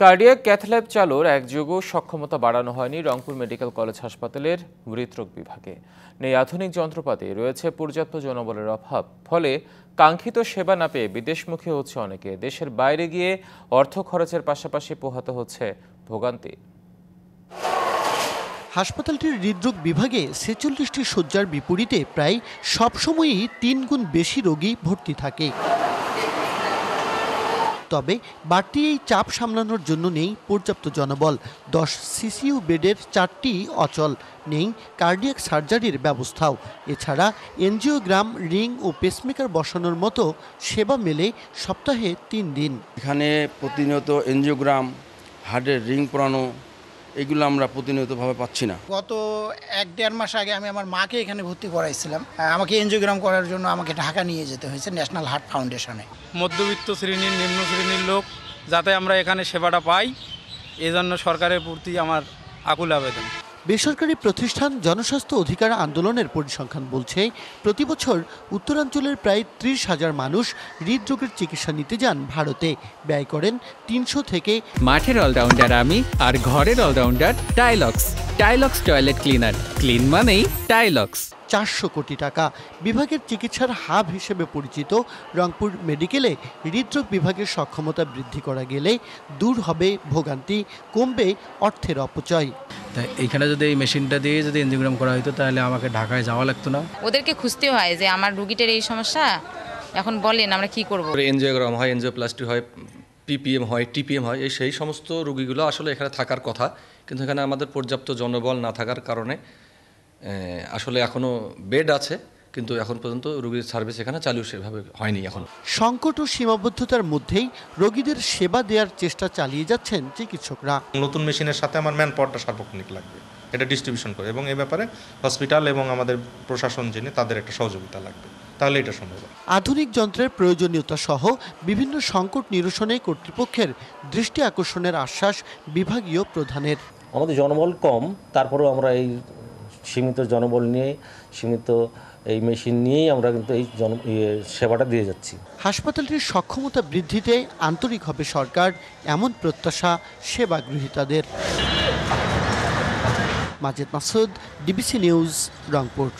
Cardiac cath-lab চালুর একযোগে সক্ষমতা বাড়ানো হয়নি রংপুর মেডিকেল কলেজ হাসপাতালের হৃদরোগ বিভাগে। নেই আধুনিক যন্ত্রপাতি, রয়েছে পর্যাপ্ত জনবলের অভাব। ফলে কাঙ্ক্ষিত সেবা না পেয়ে বিদেশমুখী হচ্ছে অনেকে। দেশের বাইরে গিয়ে অর্থ খরচের পাশাপাশি পোহাতে হচ্ছে ভোগান্তি। হাসপাতালটির হৃদরোগ বিভাগে ৪৬টি শয্যার বিপরীতে প্রায় সবসময়ই ৩ গুণ বেশি রোগী ভর্তি থাকে। তবে বাড়তি এই চাপ সামলানোর জন্য নেই পর্যাপ্ত জনবল। ১০ সিসিইউ বেডের ৪টি অচল, নেই কার্ডিয়াক সার্জারির ব্যবস্থাও। এছাড়া এনজিওগ্রাম, রিং ও পেসমেকার বসানোর মতো সেবা মেলে সপ্তাহে ৩ দিন। এখানে প্রতিনিয়ত এনজিওগ্রাম, হার্টের রিং পরানো, এগুলো আমরা প্রতিনিয়তভাবে পাচ্ছি না। গত ১-১.৫ মাস আগে আমি আমার মাকে এখানে ভর্তি করাইছিলাম। আমাকে এনজিওগ্রাম করার জন্য আমাকে ঢাকা নিয়ে যেতে হয়েছে ন্যাশনাল হার্ট ফাউন্ডেশনে। মধ্যবিত্ত শ্রেণীর, নিম্ন শ্রেণীর লোক যাতে আমরা এখানে সেবাটা পাই, এজন্য সরকারের প্রতি আমার আকুল আবেদন। বেসরকারি প্রতিষ্ঠান জনস্বাস্থ্য অধিকার আন্দোলনের পরিসংখ্যান বলছে, প্রতি বছর উত্তরাঞ্চলের প্রায় ৩০,০০০ মানুষ হৃদরোগের চিকিৎসা নিতে যান ভারতে। ব্যয় করেন ৩০০ থেকে। মাঠের অলরাউন্ডার আমি, আর ঘরের allrounder Tilex. Tilex toilet cleaner, clean মানেই টাইলক্স। ৪০০ কোটি টাকা। বিভাগের চিকিৎসার হাব হিসেবে পরিচিত রংপুর মেডিকেলে হৃদরোগ বিভাগের সক্ষমতা বৃদ্ধি করা গেলে দূর হবে ভোগান্তি, কমবে অর্থের অপচয়। তাই এইখানে যদি এই মেশিনটা দিয়ে যদি এনজিওগ্রাম করা হতো তাহলে আমাকে ঢাকায় যাওয়া লাগতো না। ওদেরকে খুঁজতে হয় যে আমার রুগীটার এই সমস্যা, এখন বলেন আমরা কি করব। এনজিওগ্রাম হয়, এনজিওপ্লাস্টি হয়, পিপিএম হয়, টিপিএম হয়, সেই সমস্ত রোগীগুলো আসলে এখানে থাকার কথা, কিন্তু এখানে আমাদের পর্যাপ্ত জনবল না থাকার কারণে আসলে এখনও বেড আছে, কিন্তু এখন পর্যন্ত রোগীর সার্ভিস এখানে চালু সেভাবে হয়নি। এখন সংকট ও সীমাবদ্ধতার মধ্যেই রোগীদের সেবা দেওয়ার চেষ্টা চালিয়ে যাচ্ছেন চিকিৎসকরা। নতুন মেশিনের সাথে আমার ম্যান পাওয়ারটা সার্বক্ষণিক লাগবে, এটা ডিস্ট্রিবিউশন করে, এবং এই ব্যাপারে হসপিটাল এবং আমাদের প্রশাসন যিনি তাদের একটা সহযোগিতা লাগবে, তাহলে এটা সম্ভব। আধুনিক যন্ত্রের প্রয়োজনীয়তা সহ বিভিন্ন সংকট নিরসনে কর্তৃপক্ষের দৃষ্টি আকর্ষণের আশ্বাস বিভাগীয় প্রধানের। আমাদের জনবল কম, তারপরেও আমরা এই সীমিত জনবল নিয়ে, সীমিত এই মেশিন নিয়েই আমরা কিন্তু এই সেবাটা দিয়ে যাচ্ছি। হাসপাতালটির সক্ষমতা বৃদ্ধিতে আন্তরিক হবে সরকার, এমন প্রত্যাশা সেবা গ্রহীতাদের। Majed Masud, DBC news, Rangpur.